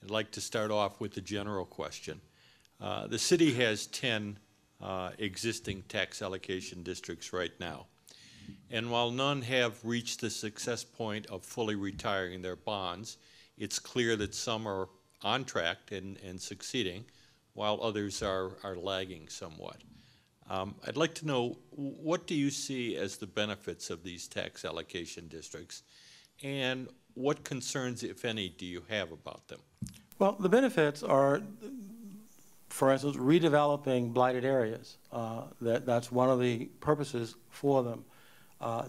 I'd like to start off with the general question. The city has 10 existing tax allocation districts right now. And while none have reached the success point of fully retiring their bonds, it's clear that some are on track and succeeding, while others are lagging somewhat. I'd like to know, what do you see as the benefits of these tax allocation districts, and what concerns, if any, do you have about them? Well, the benefits are, for instance, redeveloping blighted areas. That's one of the purposes for them.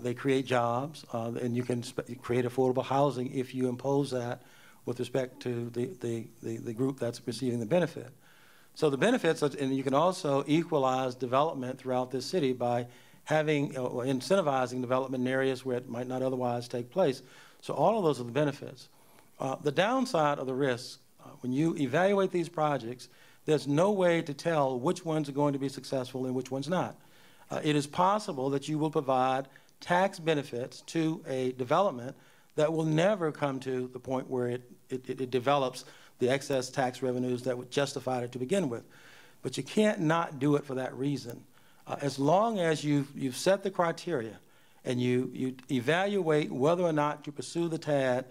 They create jobs, and you can create affordable housing if you impose that with respect to the group that's receiving the benefit. So the benefits, and you can also equalize development throughout this city by having, or incentivizing development in areas where it might not otherwise take place. So all of those are the benefits. The downside of the risks, when you evaluate these projects, there's no way to tell which ones are going to be successful and which ones not. It is possible that you will provide tax benefits to a development that will never come to the point where it develops the excess tax revenues that would justify it to begin with. But you can't not do it for that reason. As long as you've set the criteria and you evaluate whether or not you pursue the TAD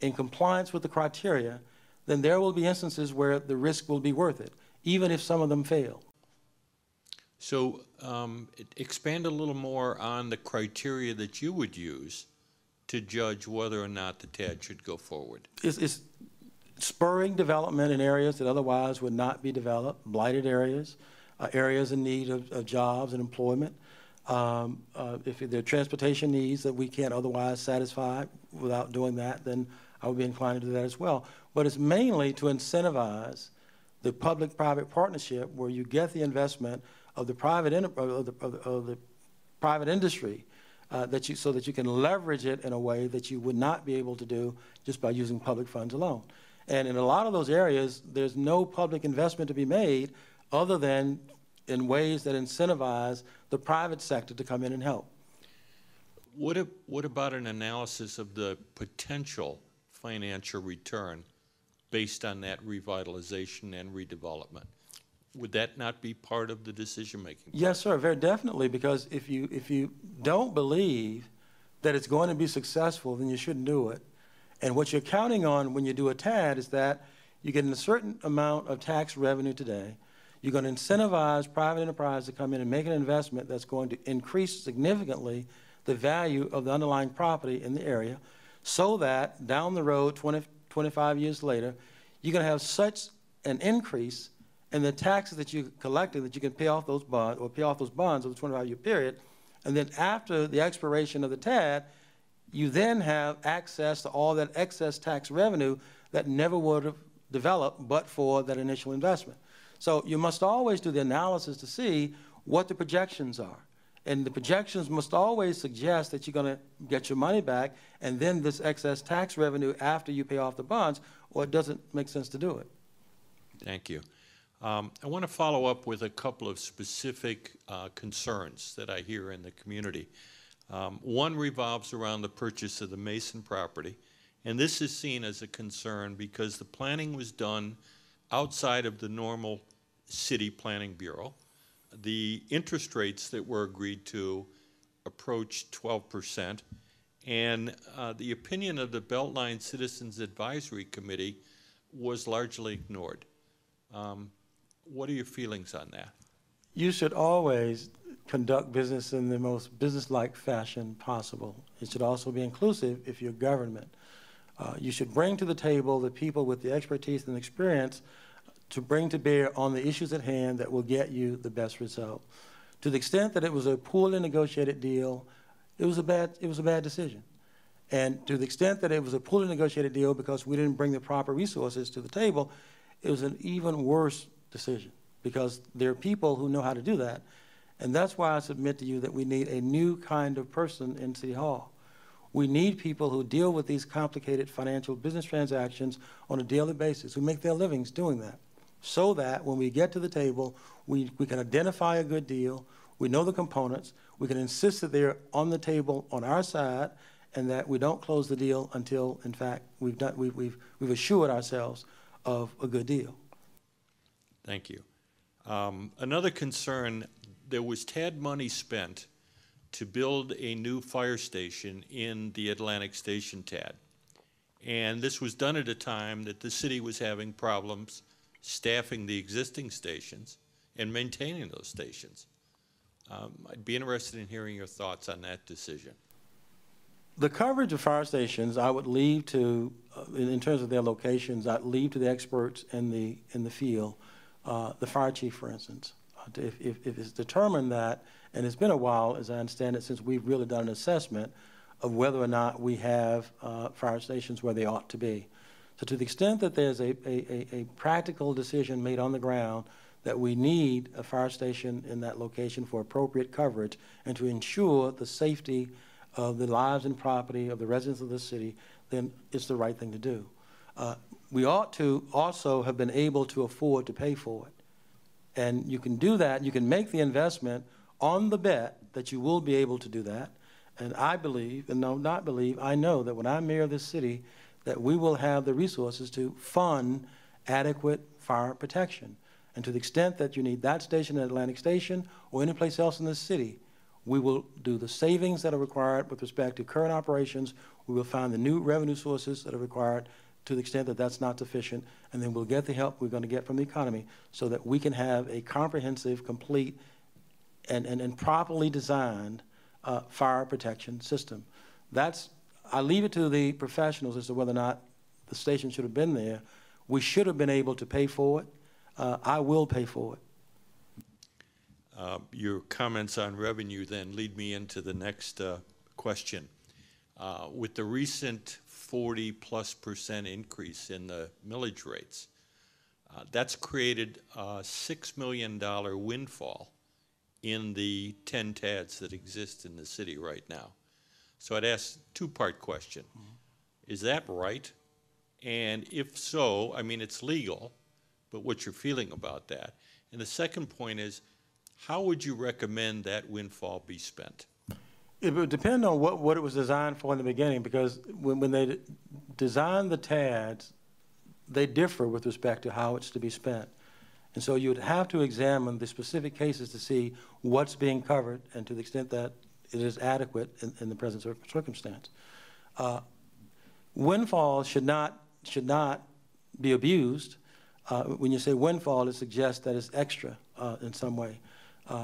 in compliance with the criteria, then there will be instances where the risk will be worth it, even if some of them fail. So expand a little more on the criteria that you would use to judge whether or not the TAD should go forward. It's spurring development in areas that otherwise would not be developed, blighted areas, areas in need of jobs and employment. If there are transportation needs that we can't otherwise satisfy without doing that, then I would be inclined to do that as well. But it's mainly to incentivize the public-private partnership where you get the investment of the private private industry so that you can leverage it in a way that you would not be able to do just by using public funds alone. And in a lot of those areas, there's no public investment to be made other than in ways that incentivize the private sector to come in and help. What about an analysis of the potential financial return based on that revitalization and redevelopment? Would that not be part of the decision-making? Yes, sir, very definitely, because if you don't believe that it's going to be successful, then you shouldn't do it. And what you're counting on when you do a TAD is that you get a certain amount of tax revenue today. You're going to incentivize private enterprise to come in and make an investment that's going to increase significantly the value of the underlying property in the area, so that down the road, 20, 25 years later, you're going to have such an increase in the taxes that you collected that you can pay off those bonds, or pay off those bonds over the 25-year period. And then after the expiration of the TAD, you then have access to all that excess tax revenue that never would have developed but for that initial investment. So you must always do the analysis to see what the projections are. And the projections must always suggest that you're going to get your money back and then this excess tax revenue after you pay off the bonds, or it doesn't make sense to do it. Thank you. I want to follow up with a couple of specific concerns that I hear in the community. One revolves around the purchase of the Mason property, and this is seen as a concern because the planning was done outside of the normal city planning bureau. The interest rates that were agreed to approached 12%, and the opinion of the Beltline Citizens Advisory Committee was largely ignored. What are your feelings on that? You should always conduct business in the most business-like fashion possible. It should also be inclusive if you're government. You should bring to the table the people with the expertise and experience to bring to bear on the issues at hand that will get you the best result. To the extent that it was a poorly negotiated deal, it was a bad decision. And to the extent that it was a poorly negotiated deal because we didn't bring the proper resources to the table, it was an even worse decision, because there are people who know how to do that. And that's why I submit to you that we need a new kind of person in City Hall. We need people who deal with these complicated financial business transactions on a daily basis, who make their livings doing that, so that when we get to the table, we can identify a good deal, we know the components, we can insist that they're on the table on our side, and that we don't close the deal until, in fact, we've assured ourselves of a good deal. Thank you. Another concern, there was TAD money spent to build a new fire station in the Atlantic Station TAD. And this was done at a time that the city was having problems staffing the existing stations and maintaining those stations. I'd be interested in hearing your thoughts on that decision. The coverage of fire stations, I would leave to, in terms of their locations, I'd leave to the experts in the field, the fire chief, for instance. If it's determined that, and it's been a while, as I understand it, since we've really done an assessment of whether or not we have fire stations where they ought to be. So to the extent that there's a practical decision made on the ground that we need a fire station in that location for appropriate coverage and to ensure the safety of the lives and property of the residents of the city, then it's the right thing to do. We ought to also have been able to afford to pay for it. And you can do that, you can make the investment on the bet that you will be able to do that. And I believe, and no, not believe, I know that when I'm mayor of this city, that we will have the resources to fund adequate fire protection. And to the extent that you need that station at Atlantic Station or any place else in the city, we will do the savings that are required with respect to current operations. We will find the new revenue sources that are required to the extent that that's not sufficient, and then we'll get the help we're going to get from the economy so that we can have a comprehensive, complete, and properly designed fire protection system. I leave it to the professionals as to whether or not the station should have been there. We should have been able to pay for it. I will pay for it. Your comments on revenue then lead me into the next question. With the recent 40+% increase in the millage rates, that's created a $6 million windfall in the 10 TADS that exist in the city right now. So I'd ask two-part question. Is that right? And if so, I mean, it's legal, but what's your feeling about that? And the second point is, how would you recommend that windfall be spent? It would depend on what it was designed for in the beginning, because when they design the TADs, they differ with respect to how it's to be spent. And so you would have to examine the specific cases to see what's being covered and to the extent that it is adequate in the present circumstance. Windfall should not be abused. When you say windfall, it suggests that it's extra in some way.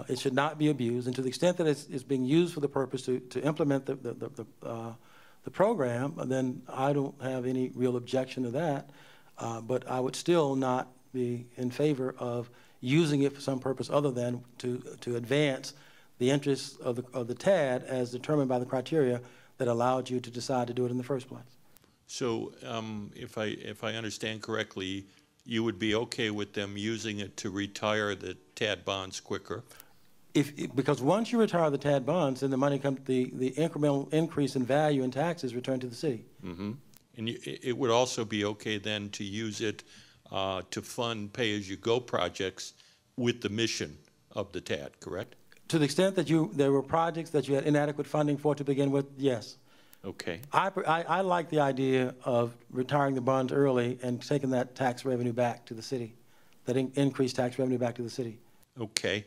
It should not be abused, and to the extent that it's being used for the purpose to implement the program, then I don't have any real objection to that. But I would still not be in favor of using it for some purpose other than to advance the interests of the TAD as determined by the criteria that allowed you to decide to do it in the first place. So if I understand correctly, you would be okay with them using it to retire the TAD bonds quicker? Because once you retire the TAD bonds, then the money comes, the incremental increase in value and taxes return to the city. Mm-hmm. And it would also be okay then to use it to fund pay-as-you-go projects with the mission of the TAD, correct? To the extent that there were projects that you had inadequate funding for to begin with, yes. Okay. I like the idea of retiring the bonds early and taking that tax revenue back to the city, that increased tax revenue back to the city. Okay.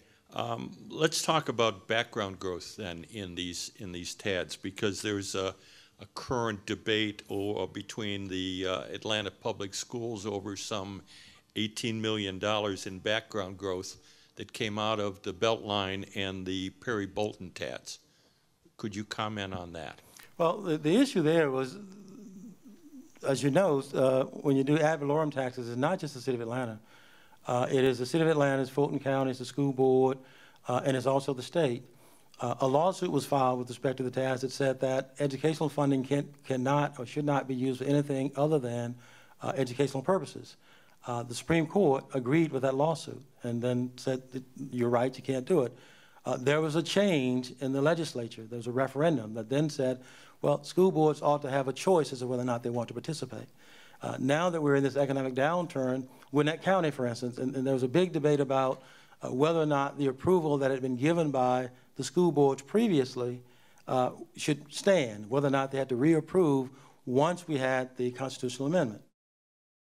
Let's talk about background growth then in these TADs, because there's a current debate between the Atlanta Public Schools over some $18 million in background growth that came out of the Beltline and the Perry Bolton TADs. Could you comment on that? Well, the issue there was, as you know, when you do ad valorem taxes, it's not just the city of Atlanta. It is the city of Atlanta, it's Fulton County, it's the school board, and it's also the state. A lawsuit was filed with respect to the TADS that said that educational funding cannot or should not be used for anything other than educational purposes. The Supreme Court agreed with that lawsuit and then said that you're right, you can't do it. There was a change in the legislature. There was a referendum that then said, well, school boards ought to have a choice as to whether or not they want to participate. Now that we're in this economic downturn, Gwinnett County, for instance, and there was a big debate about whether or not the approval that had been given by the school boards previously should stand, whether or not they had to reapprove once we had the constitutional amendment.